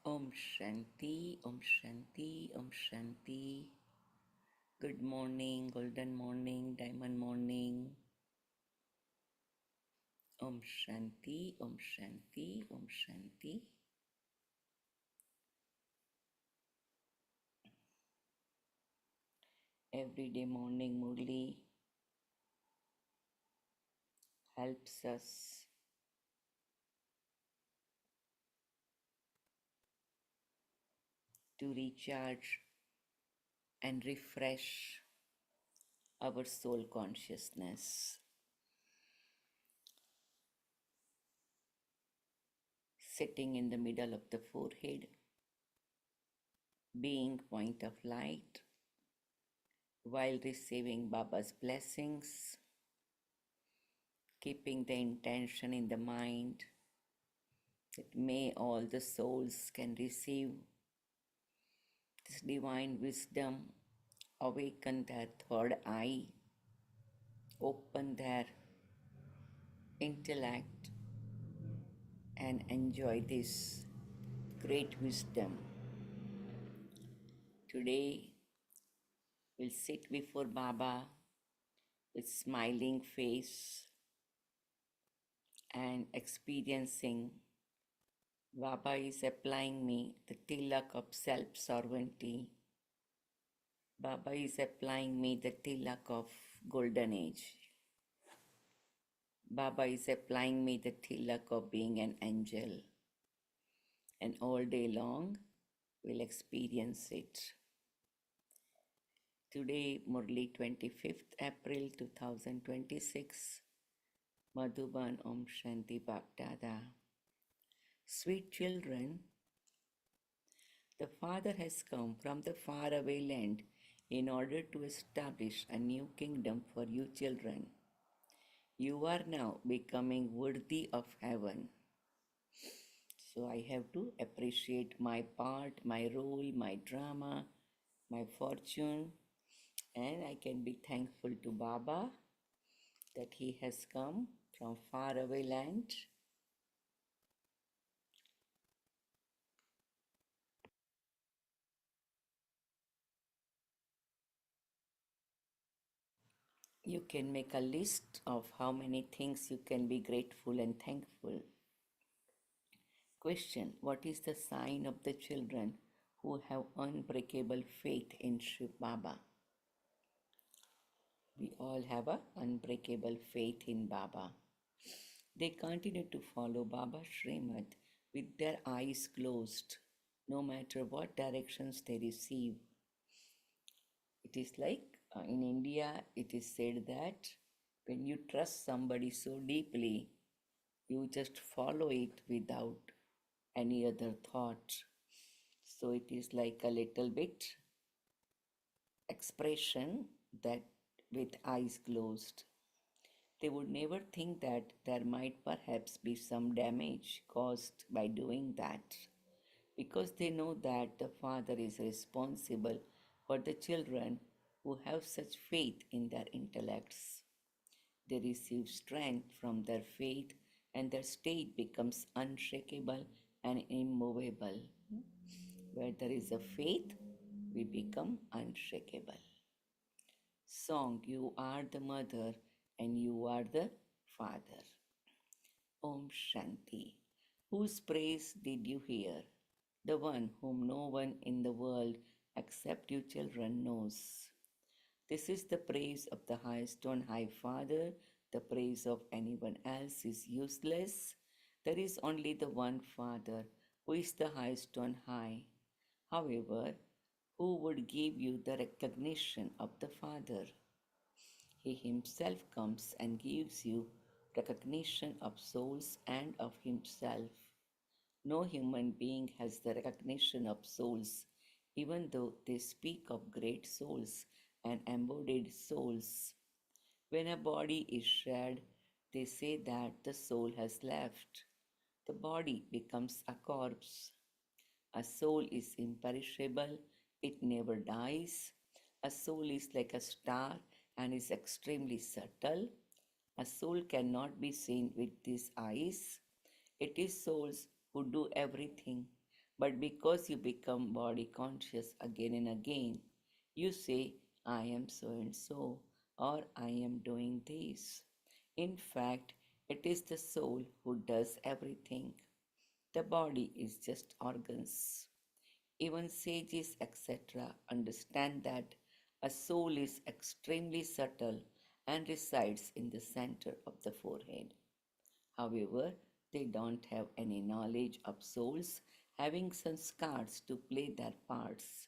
Om Shanti, Om Shanti, Om Shanti. Good morning, golden morning, diamond morning. Om Shanti, Om Shanti, Om Shanti. Everyday morning murli helps us to recharge and refresh our soul consciousness. Sitting in the middle of the forehead, being point of light, while receiving Baba's blessings, keeping the intention in the mind that may all the souls can receive this divine wisdom, awaken their third eye, open their intellect, and enjoy this great wisdom. Today, we'll sit before Baba with smiling face and experiencing Baba is applying me the tilak of self-sovereignty. Baba is applying me the tilak of golden age. Baba is applying me the tilak of being an angel. And all day long, we'll experience it. Today, Murli 25th April 2026, Madhuban Om Shanti Bhaktada. Sweet children, the Father has come from the faraway land in order to establish a new kingdom for you children. You are now becoming worthy of heaven. So I have to appreciate my part, my role, my drama, my fortune, and I can be thankful to Baba that he has come from faraway land. You can make a list of how many things you can be grateful and thankful. Question: what is the sign of the children who have unbreakable faith in Shiv Baba? We all have an unbreakable faith in Baba. They continue to follow Baba Srimad with their eyes closed, no matter what directions they receive. It is like in India, it is said that when you trust somebody so deeply, you just follow it without any other thought. So it is like a little bit expression that with eyes closed. They would never think that there might perhaps be some damage caused by doing that, because they know that the Father is responsible for the children who have such faith in their intellects. They receive strength from their faith, and their state becomes unshakable and immovable. Where there is a faith, we become unshakable. Song: You are the mother and you are the father. Om Shanti. Whose praise did you hear? The one whom no one in the world except you children knows. This is the praise of the highest on high Father. The praise of anyone else is useless. There is only the one Father who is the highest on high. However, who would give you the recognition of the Father? He himself comes and gives you recognition of souls and of himself. No human being has the recognition of souls, even though they speak of great souls and embodied souls. When a body is shed, they say that the soul has left. The body becomes a corpse. A soul is imperishable, it never dies. A soul is like a star and is extremely subtle. A soul cannot be seen with these eyes. It is souls who do everything. But because you become body conscious again and again, you say, I am so and so, or I am doing this. In fact, it is the soul who does everything. The body is just organs. Even sages, etc., understand that a soul is extremely subtle and resides in the center of the forehead. However, they don't have any knowledge of souls having sanskars to play their parts.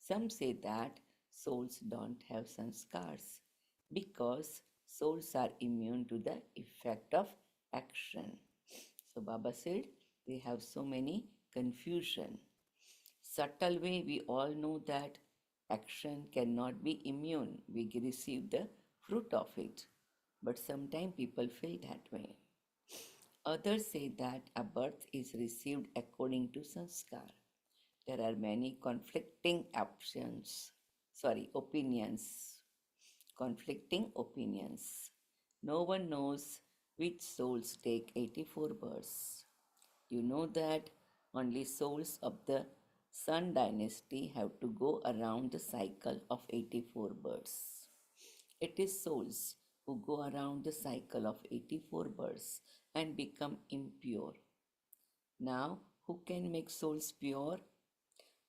Some say that souls don't have sanskars because souls are immune to the effect of action. So Baba said they have so many confusion. Subtle way we all know that action cannot be immune. We receive the fruit of it. But sometimes people feel that way. Others say that a birth is received according to sanskar. There are many opinions, conflicting opinions. No one knows which souls take 84 births. You know that only souls of the Sun dynasty have to go around the cycle of 84 births. It is souls who go around the cycle of 84 births and become impure. Now, who can make souls pure?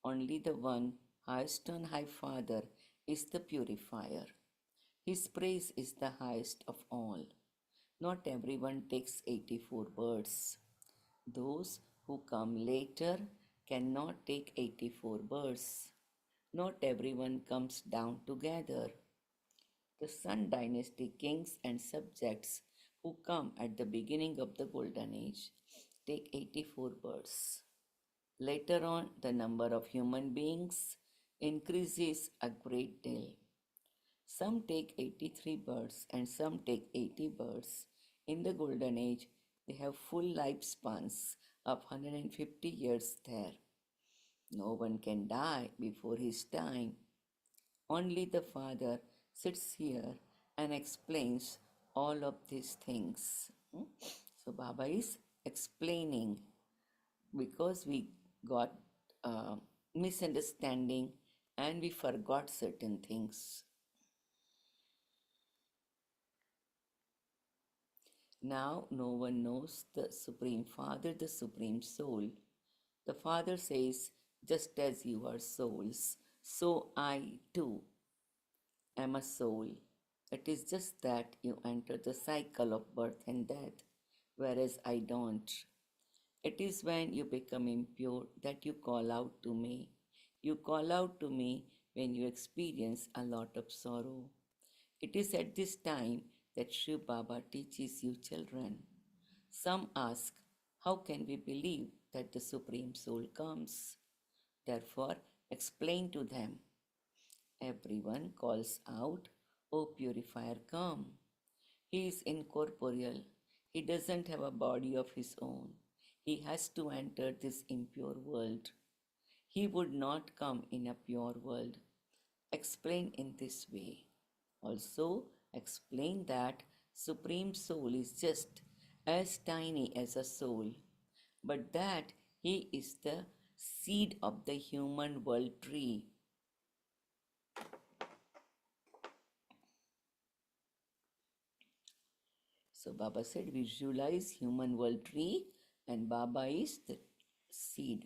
Only the one, highest on high Father, is the purifier. His praise is the highest of all. Not everyone takes 84 births. Those who come later cannot take 84 births. Not everyone comes down together. The Sun dynasty kings and subjects who come at the beginning of the Golden Age take 84 births. Later on, the number of human beings increases a great deal. Some take 83 births and some take 80 births. In the Golden Age, they have full lifespans of 150 years there. No one can die before his time. Only the Father sits here and explains all of these things. So Baba is explaining because we got misunderstanding and we forgot certain things. Now no one knows the Supreme Father, the Supreme Soul. The Father says, just as you are souls, so I too am a soul. It is just that you enter the cycle of birth and death, whereas I don't. It is when you become impure that you call out to me. You call out to me when you experience a lot of sorrow. It is at this time that Shiv Baba teaches you children. Some ask, how can we believe that the Supreme Soul comes? Therefore, explain to them. Everyone calls out, O purifier, come. He is incorporeal. He doesn't have a body of his own. He has to enter this impure world. He would not come in a pure world. Explain in this way. Also, explain that Supreme Soul is just as tiny as a soul, but that he is the seed of the human world tree. So Baba said, visualize human world tree and Baba is the seed.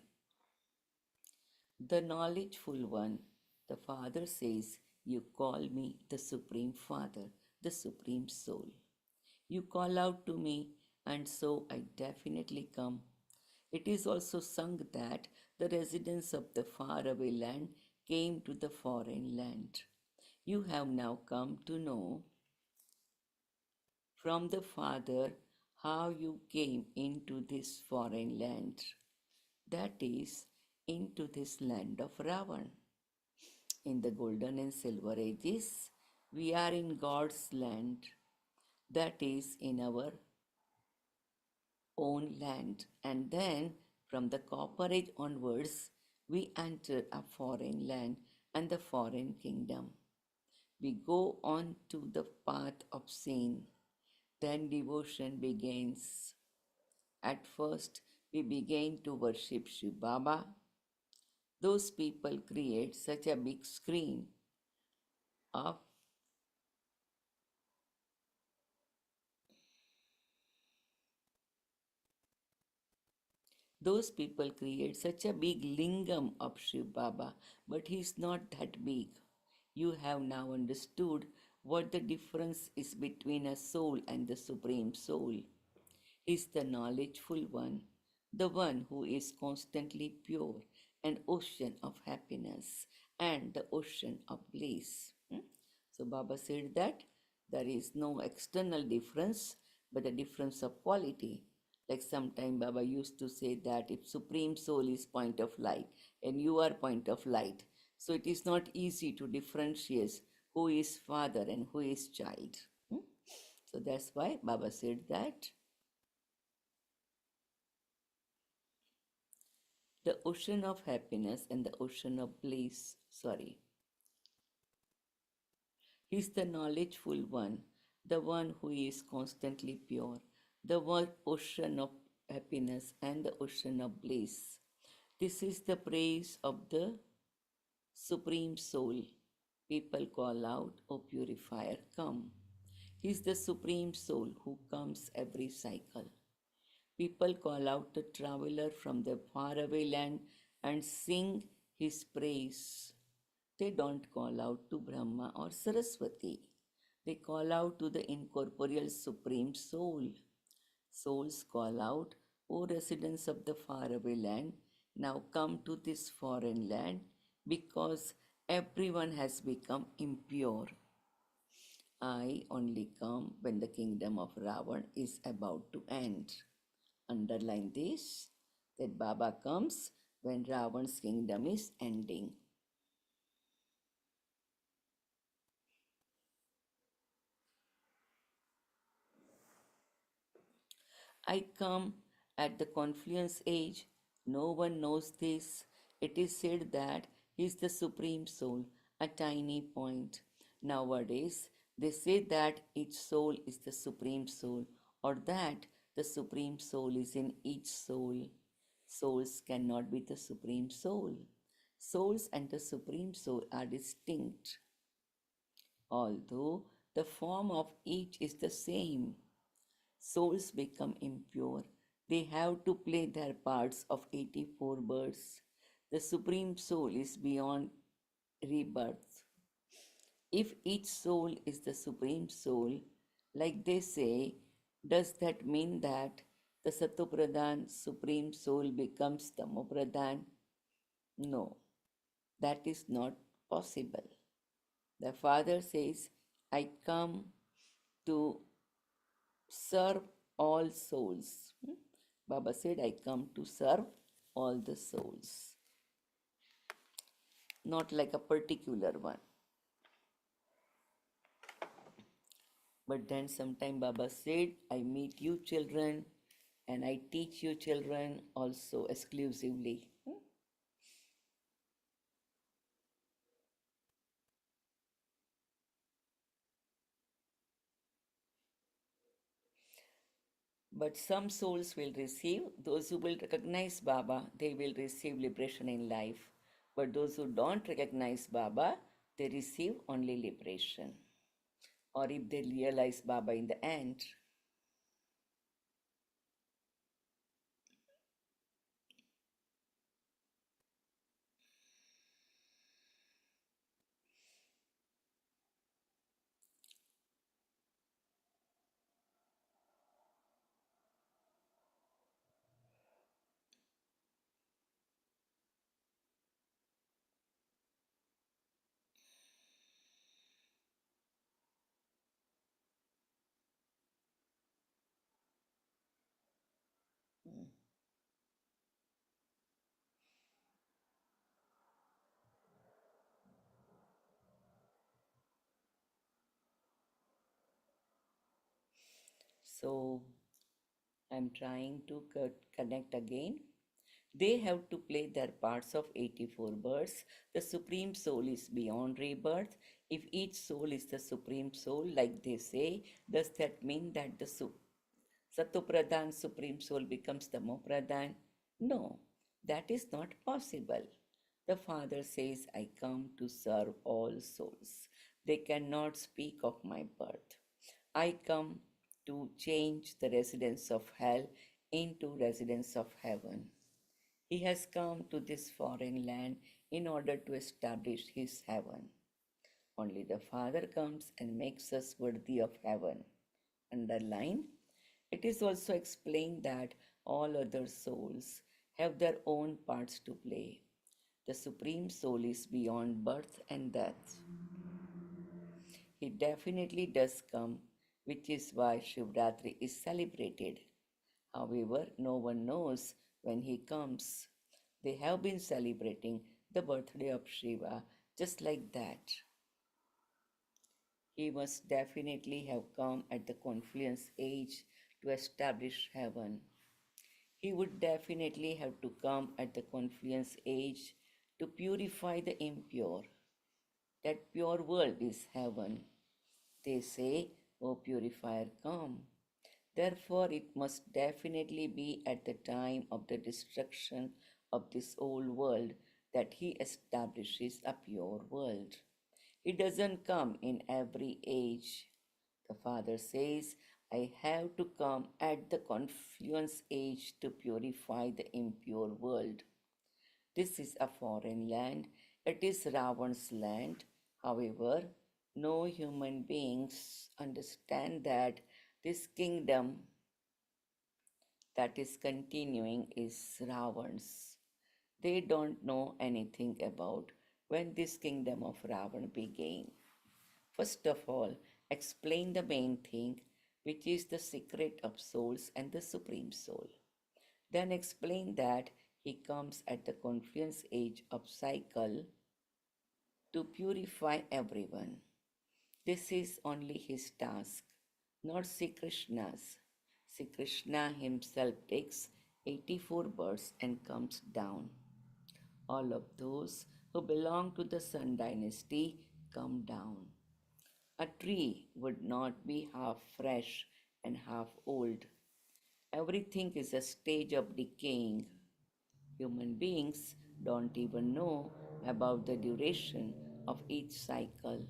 The knowledgeful one, the Father says, you call me the Supreme Father, the Supreme Soul. You call out to me and so I definitely come. It is also sung that the residents of the faraway land came to the foreign land. You have now come to know from the Father how you came into this foreign land, that is, into this land of Ravan. In the golden and silver ages, we are in God's land, that is, in our own land, and then from the copper age onwards, we enter a foreign land and the foreign kingdom. We go on to the path of sin, then devotion begins. At first, we began to worship Shiv Baba. Those people create such a big screen of those people create such a big lingam of Shiv Baba, but he's not that big. You have now understood what the difference is between a soul and the Supreme Soul. Is the knowledgeful one, the one who is constantly pure, an ocean of happiness and the ocean of bliss. So Baba said that there is no external difference, but the difference of quality. Like sometime Baba used to say that if Supreme Soul is point of light and you are point of light, so it is not easy to differentiate who is father and who is child. So that's why Baba said that the ocean of happiness and the ocean of bliss, sorry, is the knowledgeful one, the one who is constantly pure, the one ocean of happiness and the ocean of bliss. This is the praise of the Supreme Soul. People call out, O purifier, come. He is the Supreme Soul who comes every cycle. People call out the traveler from the faraway land and sing his praise. They don't call out to Brahma or Saraswati. They call out to the incorporeal Supreme Soul. Souls call out, O residents of the faraway land, now come to this foreign land because everyone has become impure. I only come when the kingdom of Ravan is about to end. Underline this that Baba comes when Ravan's kingdom is ending. I come at the confluence age. No one knows this. It is said that he is the supreme soul, a tiny point. Nowadays, they say that each soul is the supreme soul, or that the supreme soul is in each soul. Souls cannot be the supreme soul. Souls and the supreme soul are distinct, although the form of each is the same. Souls become impure. They have to play their parts of 84 births. The Supreme Soul is beyond rebirth. If each soul is the Supreme Soul, like they say, does that mean that the Satopradhan Supreme Soul becomes Tamopradhan? No, that is not possible. The Father says, I come to serve all souls. Baba said, I come to serve all the souls, not like a particular one. But then sometime Baba said, I meet you children and I teach you children also exclusively. But some souls will receive, those who will recognize Baba, they will receive liberation in life. But those who don't recognize Baba, they receive only liberation. Or if they realize Baba in the end. So I'm trying to connect again. They have to play their parts of 84 births. The Supreme Soul is beyond rebirth. If each soul is the Supreme Soul, like they say, does that mean that Satopradhan, Supreme Soul, becomes Tamopradhan? No, that is not possible. The Father says, I come to serve all souls. They cannot speak of my birth. I come to change the residents of hell into residents of heaven. He has come to this foreign land in order to establish his heaven. Only the Father comes and makes us worthy of heaven. Underline, it is also explained that all other souls have their own parts to play. The Supreme Soul is beyond birth and death. He definitely does come, which is why Shivratri is celebrated. However, no one knows when he comes. They have been celebrating the birthday of Shiva just like that. He must definitely have come at the confluence age to establish heaven. He would definitely have to come at the confluence age to purify the impure. That pure world is heaven. They say, O purifier, come. Therefore, it must definitely be at the time of the destruction of this old world that he establishes a pure world. He doesn't come in every age. The Father says, I have to come at the confluence age to purify the impure world. This is a foreign land. It is Ravan's land. However, no human beings understand that this kingdom that is continuing is Ravan's. They don't know anything about when this kingdom of Ravan began. First of all, explain the main thing, which is the secret of souls and the Supreme Soul. Then explain that he comes at the confluence age of cycle to purify everyone. This is only his task, not Sri Krishna's. Sri Krishna himself takes 84 births and comes down. All of those who belong to the Sun dynasty come down. A tree would not be half fresh and half old. Everything is a stage of decaying. Human beings don't even know about the duration of each cycle.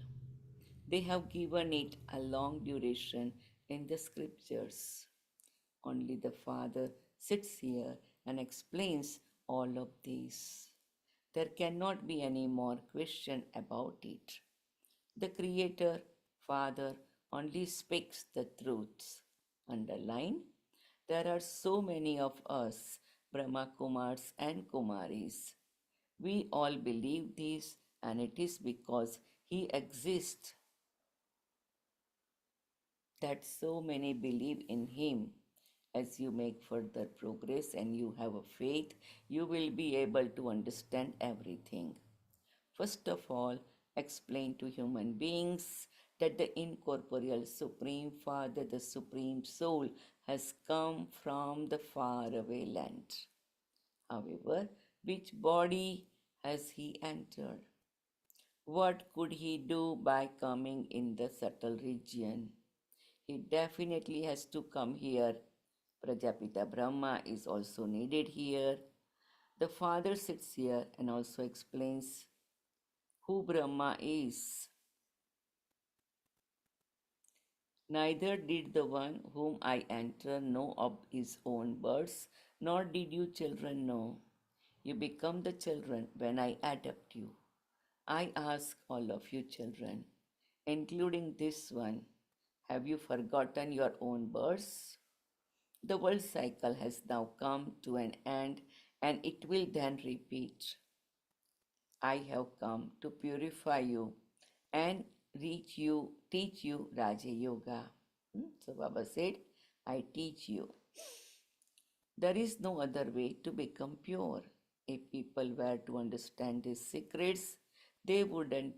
They have given it a long duration in the scriptures. Only the Father sits here and explains all of these. There cannot be any more question about it. The Creator, Father, only speaks the truths. Underline, there are so many of us, Brahma Kumars and Kumaris. We all believe this, and it is because He exists that so many believe in Him. As you make further progress and you have a faith, you will be able to understand everything. First of all, explain to human beings that the incorporeal Supreme Father, the Supreme Soul, has come from the faraway land. However, which body has he entered? What could he do by coming in the subtle region? He definitely has to come here. Prajapita Brahma is also needed here. The Father sits here and also explains who Brahma is. Neither did the one whom I enter know of his own births, nor did you children know. You become the children when I adopt you. I ask all of you children, including this one, have you forgotten your own births? The world cycle has now come to an end and it will then repeat. I have come to purify you and teach you Raja Yoga. So Baba said, I teach you. There is no other way to become pure. If people were to understand these secrets, they wouldn't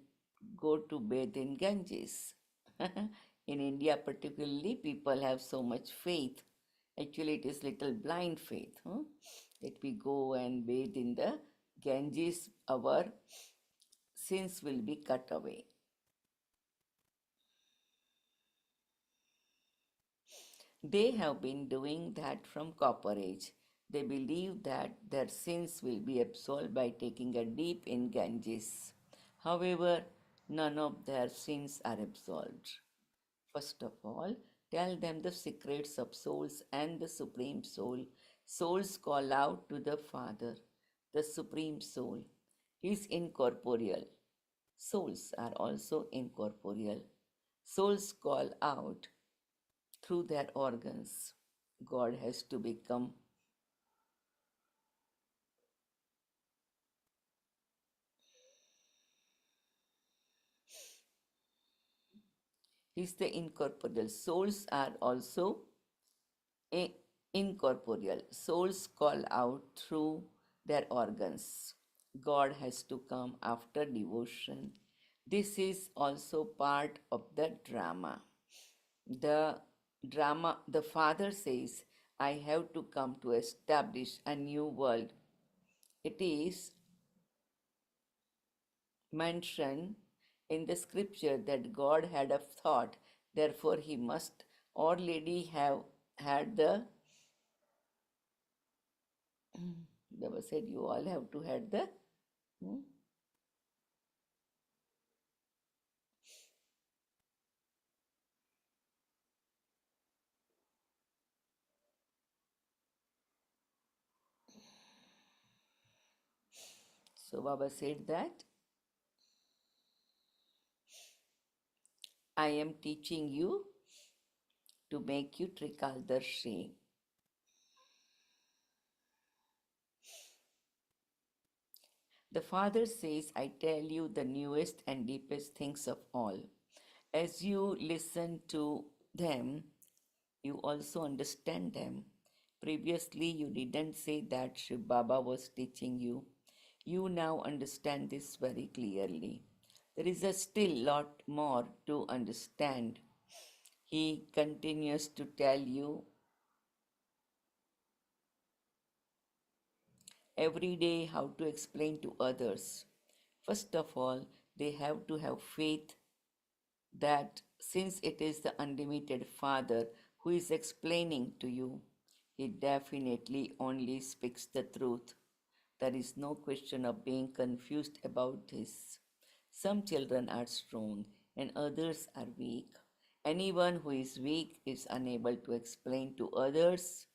go to bathe in Ganges. In India, particularly, people have so much faith. Actually, it is little blind faith. That we go and bathe in the Ganges, our sins will be cut away. They have been doing that from Copper Age. They believe that their sins will be absolved by taking a dip in Ganges. However, none of their sins are absolved. First of all, tell them the secrets of souls and the Supreme Soul. Souls call out to the Father, the Supreme Soul. He is incorporeal. Souls are also incorporeal. Souls call out through their organs. God has to become, He's the incorporeal. Souls are also incorporeal. Souls call out through their organs. God has to come after devotion. This is also part of the drama. The the father says, I have to come to establish a new world. It is mentioned in the scripture that God had a thought, therefore he must already have had the Baba said you all have to had the hmm? So Baba said that I am teaching you to make you Trikaldarshi. The father says, I tell you the newest and deepest things of all. As you listen to them, you also understand them. Previously, you didn't say that Shiv Baba was teaching you. You now understand this very clearly. There is a still lot more to understand. He continues to tell you every day how to explain to others. First of all, they have to have faith that since it is the unlimited Father who is explaining to you, he definitely only speaks the truth. There is no question of being confused about this. Some children are strong and others are weak. Anyone who is weak is unable to explain to others.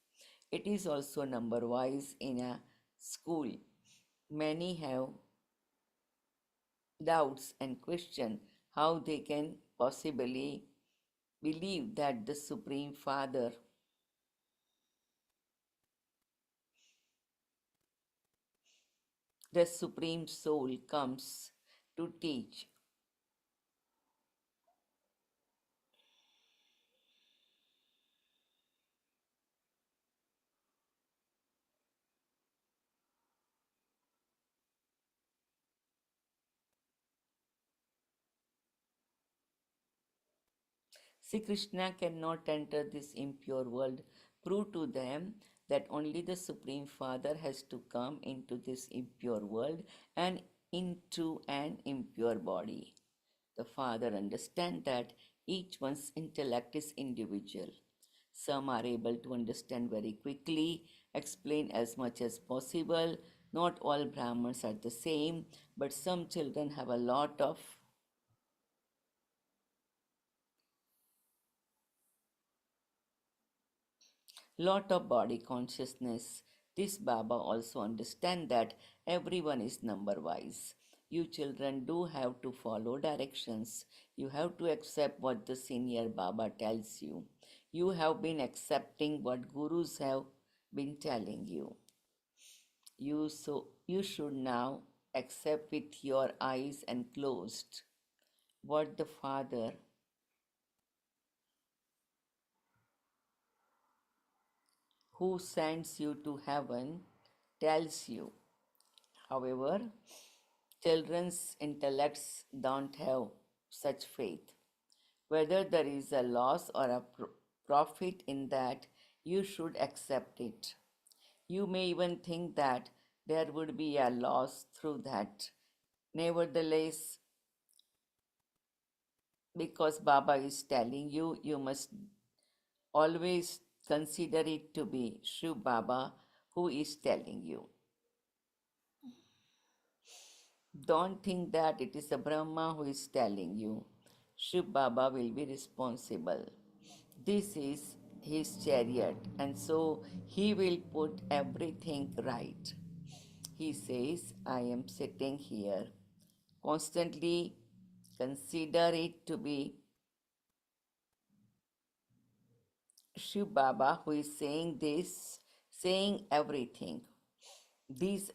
It is also number wise in a school. Many have doubts and question how they can possibly believe that the Supreme Father, the Supreme Soul, comes to teach. Sri Krishna cannot enter this impure world. Prove to them that only the Supreme Father has to come into this impure world and into an impure body. The Father understands that each one's intellect is individual. Some are able to understand very quickly, explain as much as possible. Not all Brahmins are the same, but some children have a lot of body consciousness. This Baba also understand that everyone is number wise. You children do have to follow directions. You have to accept what the senior Baba tells you. You have been accepting what gurus have been telling you. You should now accept with your eyes and closed what the Father who sends you to heaven tells you. However, children's intellects don't have such faith. Whether there is a loss or a profit in that, you should accept it. You may even think that there would be a loss through that. Nevertheless, because Baba is telling you, you must Always consider it to be Shiv Baba who is telling you. Don't think that it is a Brahma who is telling you. Shiv Baba will be responsible. This is his chariot, and so he will put everything right. He says, I am sitting here. Constantly consider it to be Shiv Baba who is saying this, saying everything. These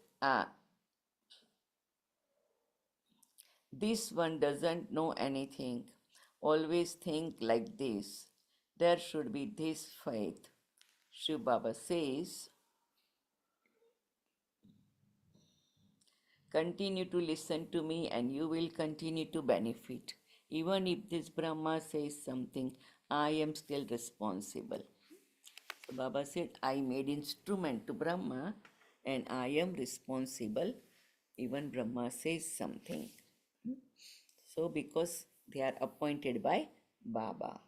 This one doesn't know anything. Always think like this. There should be this faith. Shiv Baba says, continue to listen to me and you will continue to benefit. Even if this Brahma says something, I am still responsible. So Baba said, I made instrument to Brahma and I am responsible. Even Brahma says something. So because they are appointed by Baba.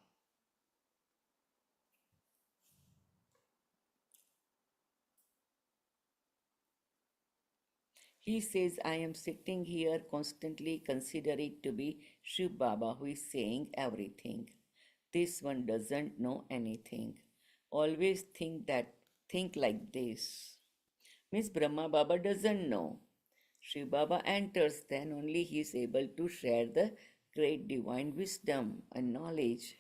He says, I am sitting here constantly consider it to be Shiv Baba who is saying everything. This one doesn't know anything. Always think like this. Miss Brahma Baba doesn't know. Shiv Baba enters, then only he is able to share the great divine wisdom and knowledge.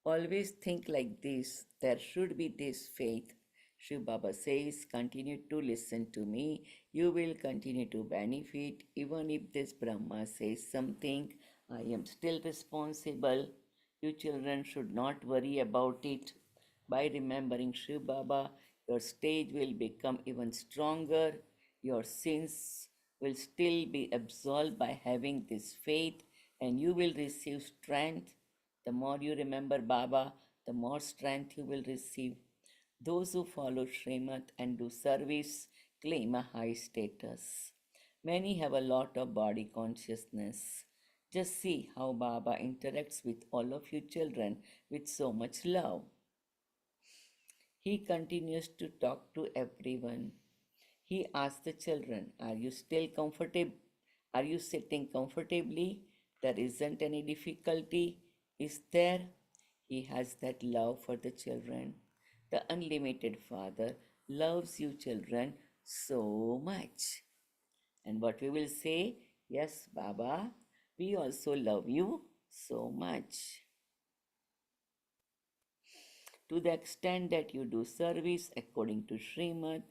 Always think like this. There should be this faith. Shiv Baba says, continue to listen to me. You will continue to benefit. Even if this Brahma says something, I am still responsible. You children should not worry about it. By remembering Shiv Baba, your stage will become even stronger. Your sins will still be absolved by having this faith, and you will receive strength. The more you remember Baba, the more strength you will receive. Those who follow Srimad and do service claim a high status. Many have a lot of body consciousness. Just see how Baba interacts with all of you children with so much love. He continues to talk to everyone. He asks the children, are you still comfortable? Are you sitting comfortably? There isn't any difficulty, is there? He has that love for the children. The unlimited Father loves you children so much. And what we will say, yes, Baba, we also love you so much. To the extent that you do service according to Srimad,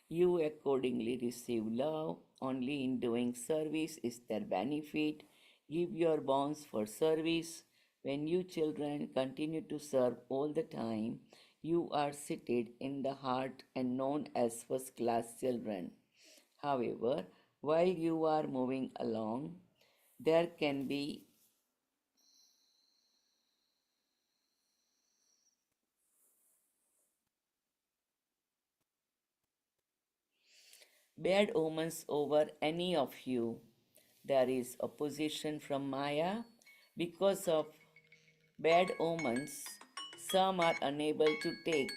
you accordingly receive love. Only in doing service is there benefit. Give your bonds for service. When you children continue to serve all the time, you are seated in the heart and known as first class children. However, while you are moving along, there can be bad omens over any of you. There is opposition from Maya. Because of bad omens, some are unable to take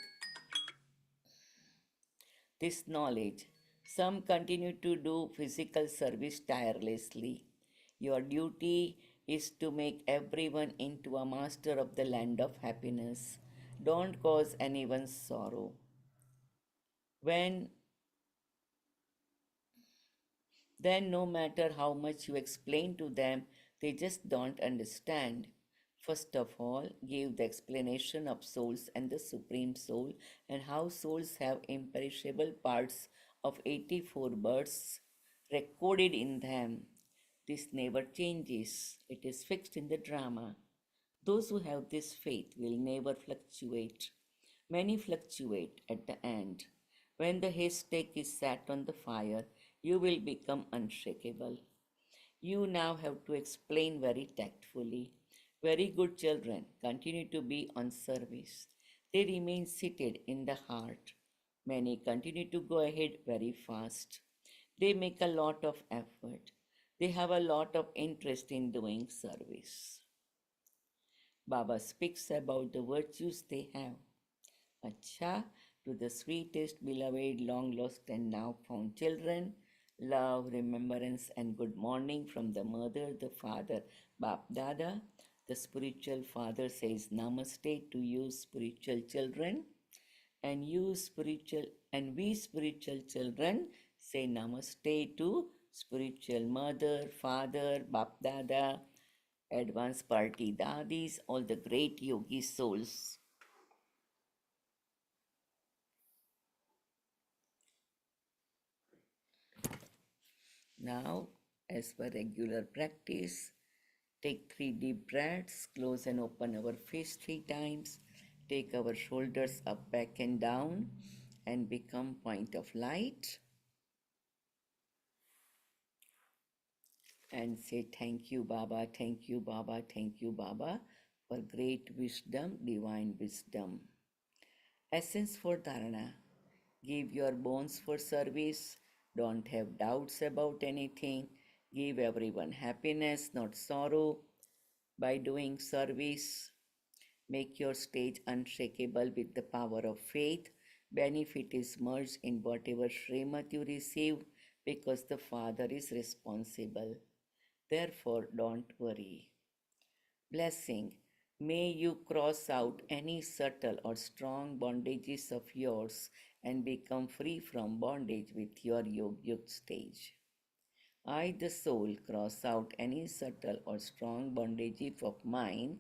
this knowledge. Some continue to do physical service tirelessly. Your duty is to make everyone into a master of the land of happiness. Don't cause anyone's sorrow. When Then, no matter how much you explain to them, they just don't understand. First of all, give the explanation of souls and the Supreme Soul and how souls have imperishable parts of 84 births recorded in them. This never changes, it is fixed in the drama. Those who have this faith will never fluctuate. Many fluctuate at the end. When the haystack is set on the fire, you will become unshakable. You now have to explain very tactfully. Very good children continue to be on service. They remain seated in the heart. Many continue to go ahead very fast. They make a lot of effort. They have a lot of interest in doing service. Baba speaks about the virtues they have. Acha, to the sweetest, beloved, long lost, and now found children, love, remembrance, and good morning from the mother, the father, Bap Dada. The spiritual father says Namaste to you, spiritual children, and you spiritual and we spiritual children say Namaste to spiritual mother, father, Bap Dada, advanced party dadis, all the great yogi souls. Now, as per regular practice, take 3 deep breaths, close and open our face 3 times, take our shoulders up, back, and down, and become point of light. And say, Thank you, Baba, thank you, Baba, thank you, Baba, for great wisdom, divine wisdom. Essence for Dharana. Give your bones for service. Don't have doubts about anything. Give everyone happiness, not sorrow. By doing service, make your stage unshakable with the power of faith. Benefit is merged in whatever Srimat you receive because the Father is responsible. Therefore, don't worry. Blessing. May you cross out any subtle or strong bondages of yours and become free from bondage with your Yogyuk stage. I, the soul, cross out any subtle or strong bondages of mine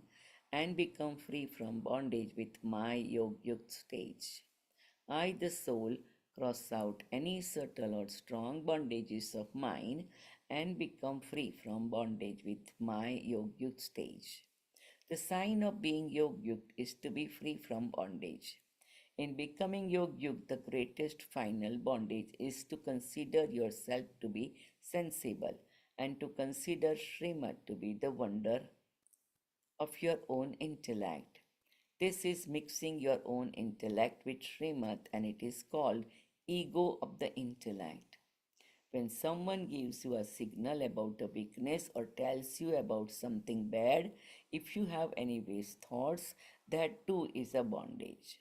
and become free from bondage with my Yogyuk stage. I, the soul, cross out any subtle or strong bondages of mine and become free from bondage with my Yogyuk stage. The sign of being Yogyuk is to be free from bondage. In becoming Yogyuk, the greatest final bondage is to consider yourself to be sensible and to consider Srimad to be the wonder of your own intellect. This is mixing your own intellect with Srimad and it is called ego of the intellect. When someone gives you a signal about a weakness or tells you about something bad, if you have any waste thoughts, that too is a bondage.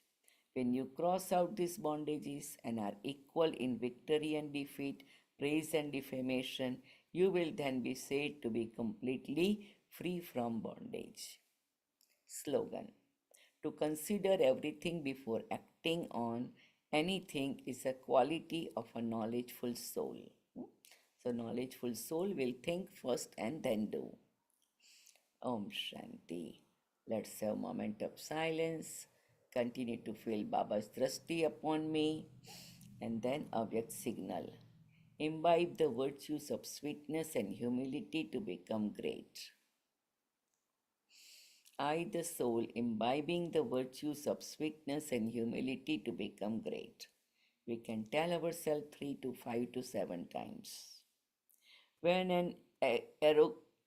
When you cross out these bondages and are equal in victory and defeat, praise and defamation, you will then be said to be completely free from bondage. Slogan. To consider everything before acting on anything is a quality of a knowledgeful soul. So, knowledgeful soul will think first and then do. Om Shanti. Let's have a moment of silence. Continue to feel Baba's drashti upon me. And then Avyakt signal. Imbibe the virtues of sweetness and humility to become great. I, the soul, imbibing the virtues of sweetness and humility to become great. We can tell ourselves 3 to 5 to 7 times. When an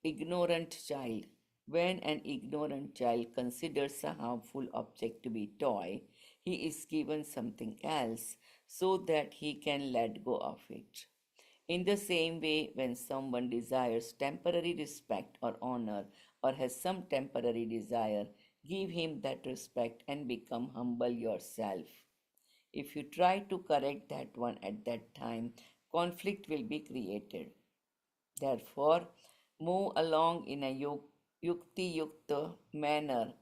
ignorant child, when an ignorant child considers a harmful object to be toy, he is given something else so that he can let go of it. In the same way, when someone desires temporary respect or honor or has some temporary desire, give him that respect and become humble yourself. If you try to correct that one at that time, conflict will be created. Therefore, move along in a yukti yukta manner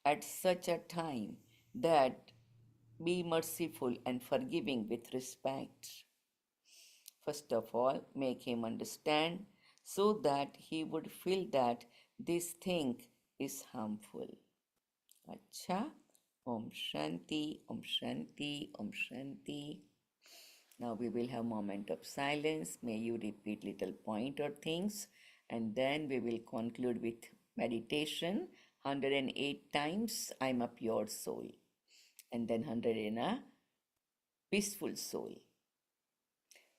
at such a time that be merciful and forgiving with respect. First of all, make him understand so that he would feel that this thing is harmful. Acha. Om Shanti, Om Shanti, Om Shanti. Now we will have moment of silence. May you repeat little point or things and then we will conclude with meditation. 108 times I'm a pure soul and then 100 in a peaceful soul.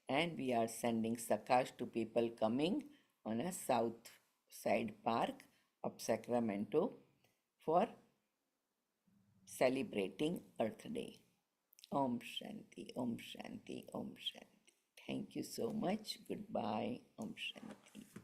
And we are sending Sakar to people coming on a south side park of Sacramento for celebrating Earth Day. Om Shanti, Om Shanti, Om Shanti. Thank you so much. Goodbye. Om Shanti.